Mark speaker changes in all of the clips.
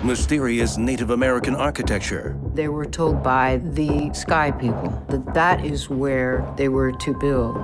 Speaker 1: mysterious Native American architecture.
Speaker 2: They were told by the sky people that that is where they were to build.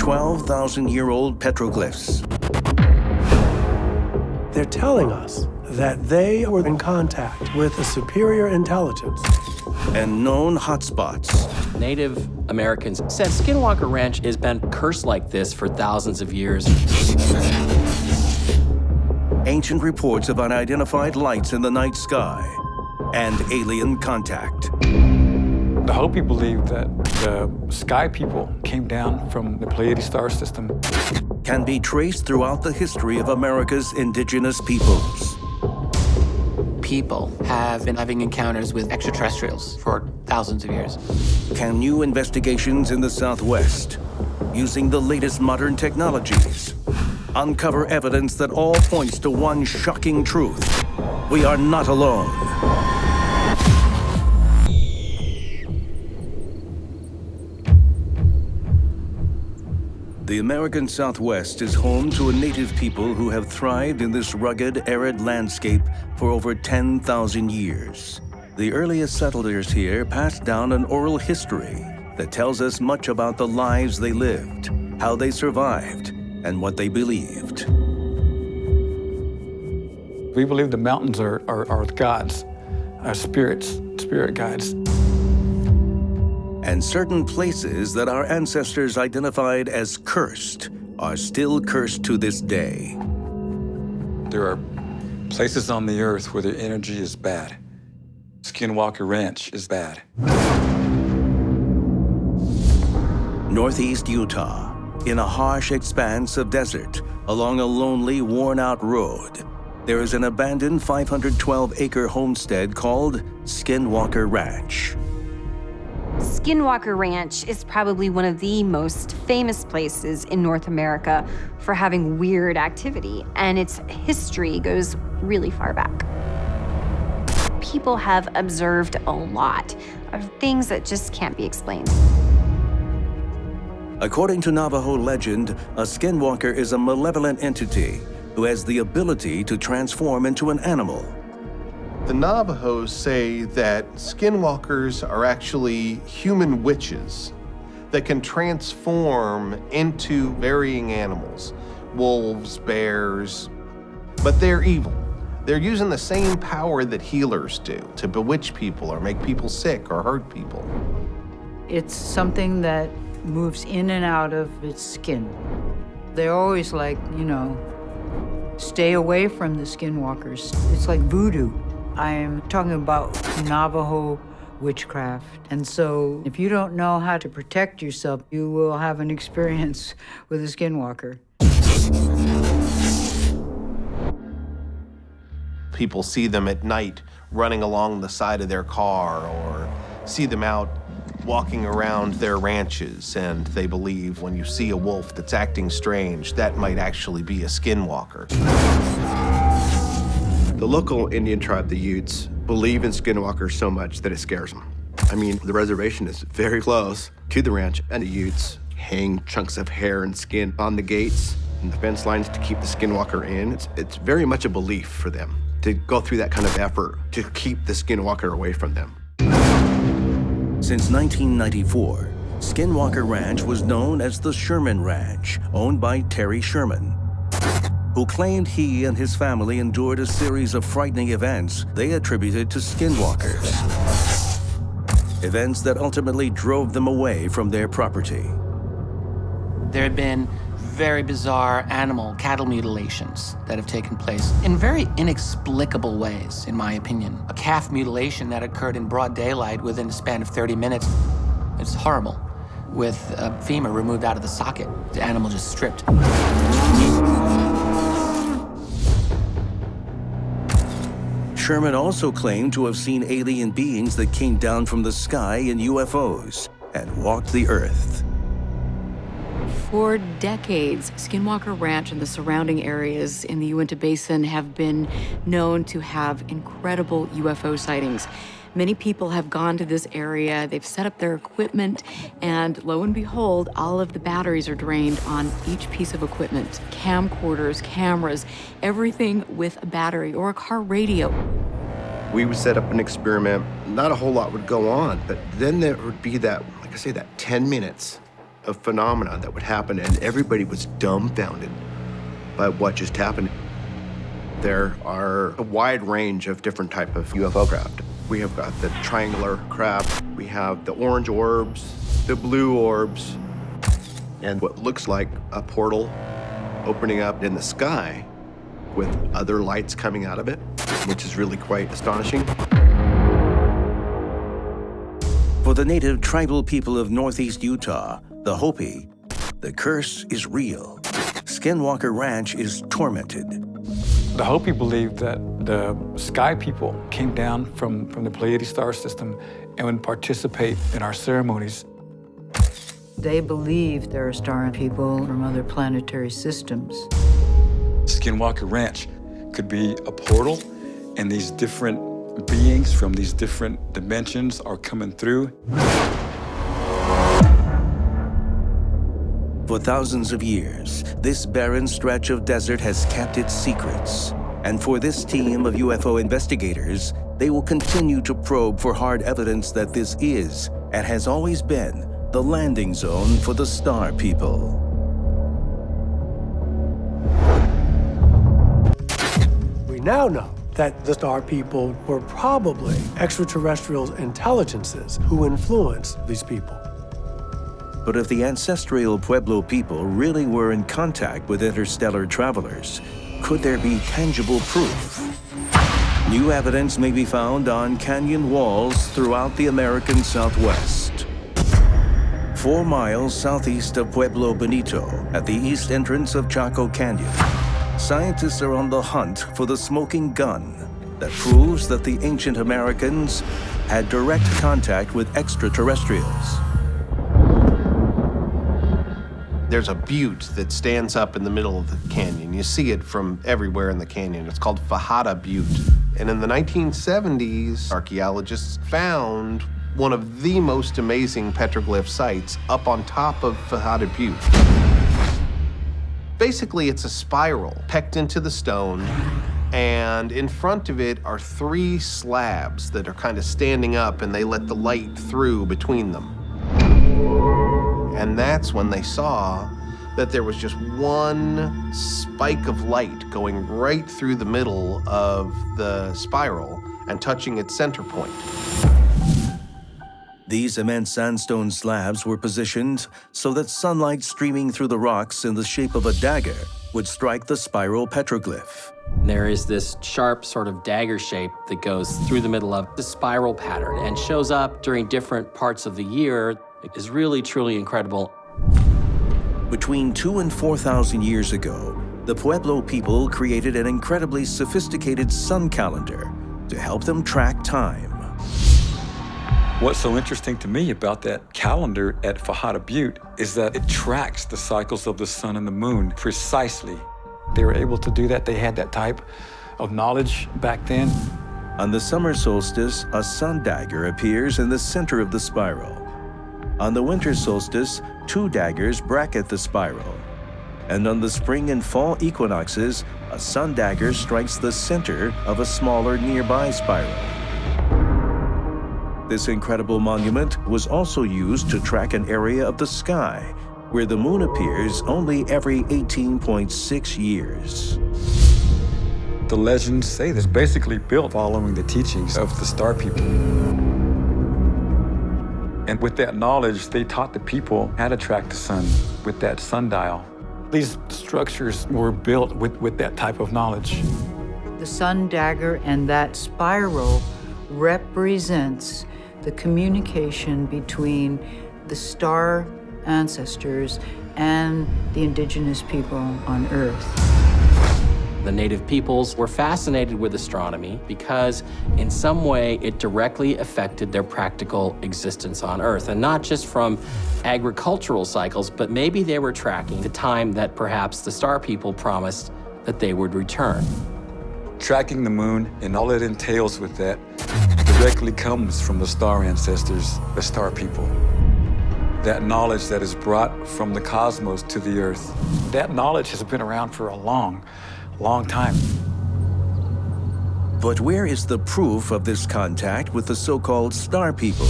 Speaker 1: 12,000-year-old petroglyphs.
Speaker 3: They're telling us that they were in contact with a superior intelligence.
Speaker 1: And known hotspots.
Speaker 4: Native Americans said Skinwalker Ranch has been cursed like this for thousands of years.
Speaker 1: Ancient reports of unidentified lights in the night sky. And alien contact.
Speaker 5: The Hopi believed that the sky people came down from the Pleiades star system.
Speaker 1: Can be traced throughout the history of America's indigenous peoples.
Speaker 6: People have been having encounters with extraterrestrials for thousands of years.
Speaker 1: Can new investigations in the Southwest, using the latest modern technologies, uncover evidence that all points to one shocking truth? We are not alone. The American Southwest is home to a native people who have thrived in this rugged, arid landscape for over 10,000 years. The earliest settlers here passed down an oral history that tells us much about the lives they lived, how they survived, and what they believed.
Speaker 5: We believe the mountains are gods, are spirits, spirit guides.
Speaker 1: And certain places that our ancestors identified as cursed are still cursed to this day.
Speaker 5: There are places on the earth where the energy is bad. Skinwalker Ranch is bad.
Speaker 1: Northeast Utah, in a harsh expanse of desert, along a lonely, worn-out road, there is an abandoned 512-acre homestead called Skinwalker Ranch.
Speaker 7: Skinwalker Ranch is probably one of the most famous places in North America for having weird activity, and its history goes really far back. People have observed a lot of things that just can't be explained.
Speaker 1: According to Navajo legend, a skinwalker is a malevolent entity who has the ability to transform into an animal.
Speaker 8: The Navajos say that skinwalkers are actually human witches that can transform into varying animals, wolves, bears, but they're evil. They're using the same power that healers do to bewitch people or make people sick or hurt people.
Speaker 2: It's something that moves in and out of its skin. They're always like, you know, stay away from the skinwalkers. It's like voodoo. I am talking about Navajo witchcraft. And so if you don't know how to protect yourself, you will have an experience with a skinwalker.
Speaker 8: People see them at night running along the side of their car or see them out walking around their ranches, and they believe when you see a wolf that's acting strange, that might actually be a skinwalker.
Speaker 9: The local Indian tribe, the Utes, believe in skinwalkers so much that it scares them. I mean, the reservation is very close to the ranch, and the Utes hang chunks of hair and skin on the gates and the fence lines to keep the skinwalker in. It's very much a belief for them to go through that kind of effort to keep the skinwalker away from them.
Speaker 1: Since 1994, Skinwalker Ranch was known as the Sherman Ranch, owned by Terry Sherman, who claimed he and his family endured a series of frightening events they attributed to skinwalkers. Events that ultimately drove them away from their property.
Speaker 6: There have been very bizarre cattle mutilations that have taken place in very inexplicable ways, in my opinion. A calf mutilation that occurred in broad daylight within a span of 30 minutes. It's horrible. With a femur removed out of the socket, the animal just stripped.
Speaker 1: Sherman also claimed to have seen alien beings that came down from the sky in UFOs and walked the earth.
Speaker 10: For decades, Skinwalker Ranch and the surrounding areas in the Uinta Basin have been known to have incredible UFO sightings. Many people have gone to this area, they've set up their equipment, and lo and behold, all of the batteries are drained on each piece of equipment. Camcorders, cameras, everything with a battery or a car radio.
Speaker 9: We would set up an experiment. Not a whole lot would go on, but then there would be that, like I say, that 10 minutes of phenomena that would happen, and everybody was dumbfounded by what just happened. There are a wide range of different type of UFO craft. We have got the triangular craft, we have the orange orbs, the blue orbs, and what looks like a portal opening up in the sky with other lights coming out of it, which is really quite astonishing.
Speaker 1: For the native tribal people of northeast Utah, the Hopi, the curse is real. Skinwalker Ranch is tormented.
Speaker 5: The Hopi believed that the sky people came down from the Pleiades star system and would participate in our ceremonies.
Speaker 2: They believe there are star people from other planetary systems.
Speaker 5: Skinwalker Ranch could be a portal, and these different beings from these different dimensions are coming through.
Speaker 1: For thousands of years, this barren stretch of desert has kept its secrets. And for this team of UFO investigators, they will continue to probe for hard evidence that this is, and has always been, the landing zone for the star people.
Speaker 3: We now know that the star people were probably extraterrestrial intelligences who influenced these people.
Speaker 1: But if the ancestral Pueblo people really were in contact with interstellar travelers, could there be tangible proof? New evidence may be found on canyon walls throughout the American Southwest. 4 miles southeast of Pueblo Bonito, at the east entrance of Chaco Canyon, scientists are on the hunt for the smoking gun that proves that the ancient Americans had direct contact with extraterrestrials.
Speaker 8: There's a butte that stands up in the middle of the canyon. You see it from everywhere in the canyon. It's called Fajada Butte. And in the 1970s, archaeologists found one of the most amazing petroglyph sites up on top of Fajada Butte. Basically, it's a spiral pecked into the stone, and in front of it are 3 slabs that are kind of standing up, and they let the light through between them. And that's when they saw that there was just one spike of light going right through the middle of the spiral and touching its center point.
Speaker 1: These immense sandstone slabs were positioned so that sunlight streaming through the rocks in the shape of a dagger would strike the spiral petroglyph.
Speaker 4: There is this sharp sort of dagger shape that goes through the middle of the spiral pattern and shows up during different parts of the year. It is really, truly incredible.
Speaker 1: Between 2,000 and 4,000 years ago, the Pueblo people created an incredibly sophisticated sun calendar to help them track time.
Speaker 5: What's so interesting to me about that calendar at Fajada Butte is that it tracks the cycles of the sun and the moon precisely. They were able to do that. They had that type of knowledge back then.
Speaker 1: On the summer solstice, a sun dagger appears in the center of the spiral. On the winter solstice, 2 daggers bracket the spiral. And on the spring and fall equinoxes, a sun dagger strikes the center of a smaller nearby spiral. This incredible monument was also used to track an area of the sky where the moon appears only every 18.6 years.
Speaker 5: The legends say this basically built following the teachings of the star people. And with that knowledge, they taught the people how to track the sun with that sundial. These structures were built with that type of knowledge.
Speaker 2: The sun dagger and that spiral represents the communication between the star ancestors and the indigenous people on Earth.
Speaker 4: The native peoples were fascinated with astronomy because in some way it directly affected their practical existence on Earth. And not just from agricultural cycles, but maybe they were tracking the time that perhaps the star people promised that they would return.
Speaker 5: Tracking the moon and all it entails with that, the directly comes from the star ancestors, the star people. That knowledge that is brought from the cosmos to the earth, that knowledge has been around for a long, long time.
Speaker 1: But where is the proof of this contact with the so-called star people?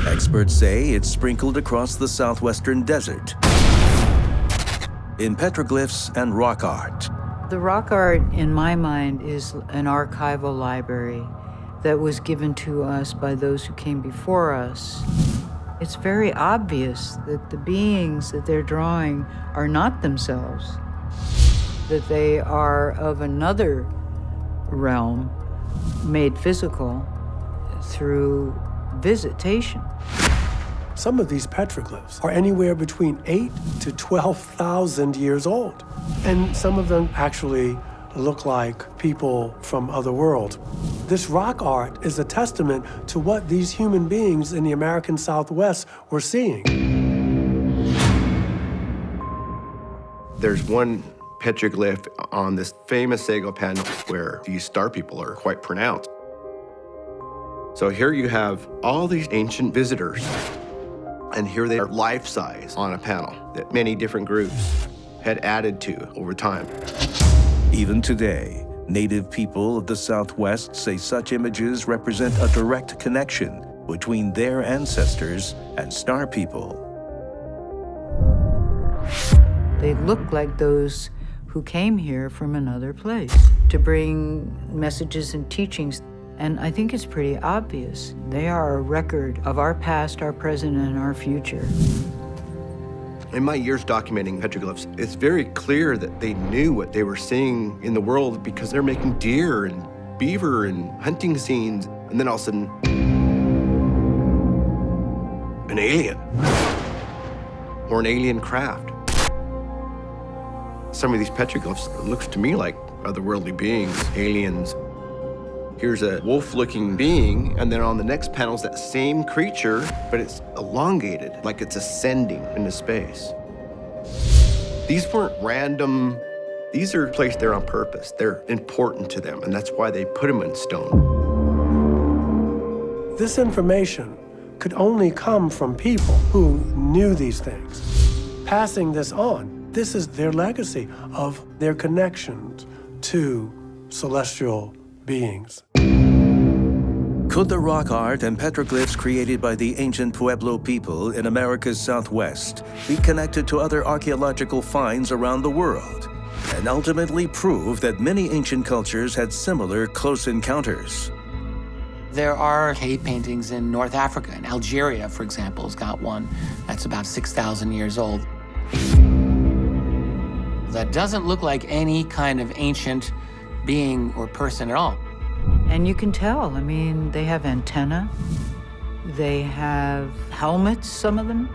Speaker 1: Experts say it's sprinkled across the southwestern desert, in petroglyphs and rock art.
Speaker 2: The rock art, in my mind, is an archival library that was given to us by those who came before us. It's very obvious that the beings that they're drawing are not themselves, that they are of another realm made physical through visitation.
Speaker 3: Some of these petroglyphs are anywhere between 8,000 to 12,000 years old. And some of them actually look like people from other worlds. This rock art is a testament to what these human beings in the American Southwest were seeing.
Speaker 9: There's one petroglyph on this famous Sago panel where these star people are quite pronounced. So here you have all these ancient visitors, and here they are life-size on a panel that many different groups had added to over time.
Speaker 1: Even today, Native people of the Southwest say such images represent a direct connection between their ancestors and star people.
Speaker 2: They look like those who came here from another place to bring messages and teachings. And I think it's pretty obvious. They are a record of our past, our present, and our future.
Speaker 9: In my years documenting petroglyphs, it's very clear that they knew what they were seeing in the world because they're making deer and beaver and hunting scenes, and then all of a sudden, an alien or an alien craft. Some of these petroglyphs, it looks to me like otherworldly beings, aliens. Here's a wolf-looking being, and then on the next panel is that same creature, but it's elongated, like it's ascending into space. These weren't random. These are placed there on purpose. They're important to them, and that's why they put them in stone.
Speaker 3: This information could only come from people who knew these things. Passing this on, this is their legacy of their connections to celestial beings.
Speaker 1: Could the rock art and petroglyphs created by the ancient Pueblo people in America's Southwest be connected to other archaeological finds around the world and ultimately prove that many ancient cultures had similar close encounters?
Speaker 6: There are cave paintings in North Africa, and Algeria, for example, has got one that's about 6,000 years old. That doesn't look like any kind of ancient being or person at all.
Speaker 2: And you can tell, I mean, they have antennae, they have helmets, some of them.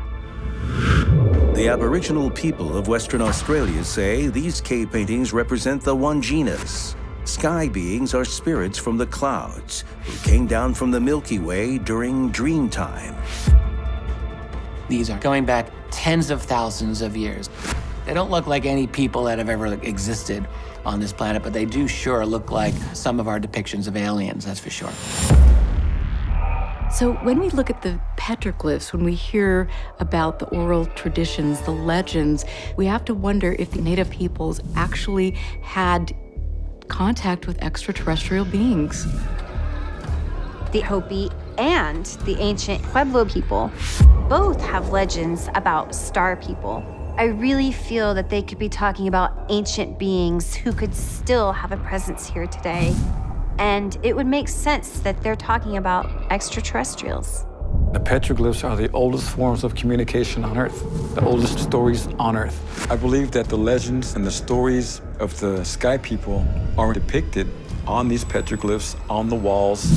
Speaker 1: The Aboriginal people of Western Australia say these cave paintings represent the Wanjinas. Sky beings are spirits from the clouds who came down from the Milky Way during dream time.
Speaker 6: These are going back tens of thousands of years. They don't look like any people that have ever existed on this planet, but they do sure look like some of our depictions of aliens, that's for sure.
Speaker 10: So when we look at the petroglyphs, when we hear about the oral traditions, the legends, we have to wonder if the Native peoples actually had contact with extraterrestrial beings.
Speaker 7: The Hopi and the ancient Pueblo people both have legends about star people. I really feel that they could be talking about ancient beings who could still have a presence here today. And it would make sense that they're talking about extraterrestrials.
Speaker 5: The petroglyphs are the oldest forms of communication on Earth, the oldest stories on Earth. I believe that the legends and the stories of the sky people are depicted on these petroglyphs, on the walls.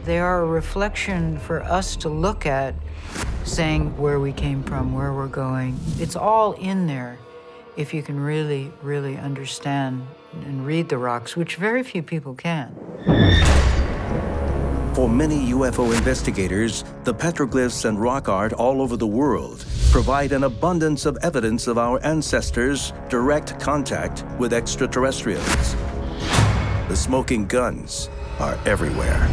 Speaker 2: They are a reflection for us to look at, saying where we came from, where we're going. It's all in there if you can really, really understand and read the rocks, which very few people can.
Speaker 1: For many UFO investigators, the petroglyphs and rock art all over the world provide an abundance of evidence of our ancestors' direct contact with extraterrestrials. The smoking guns are everywhere.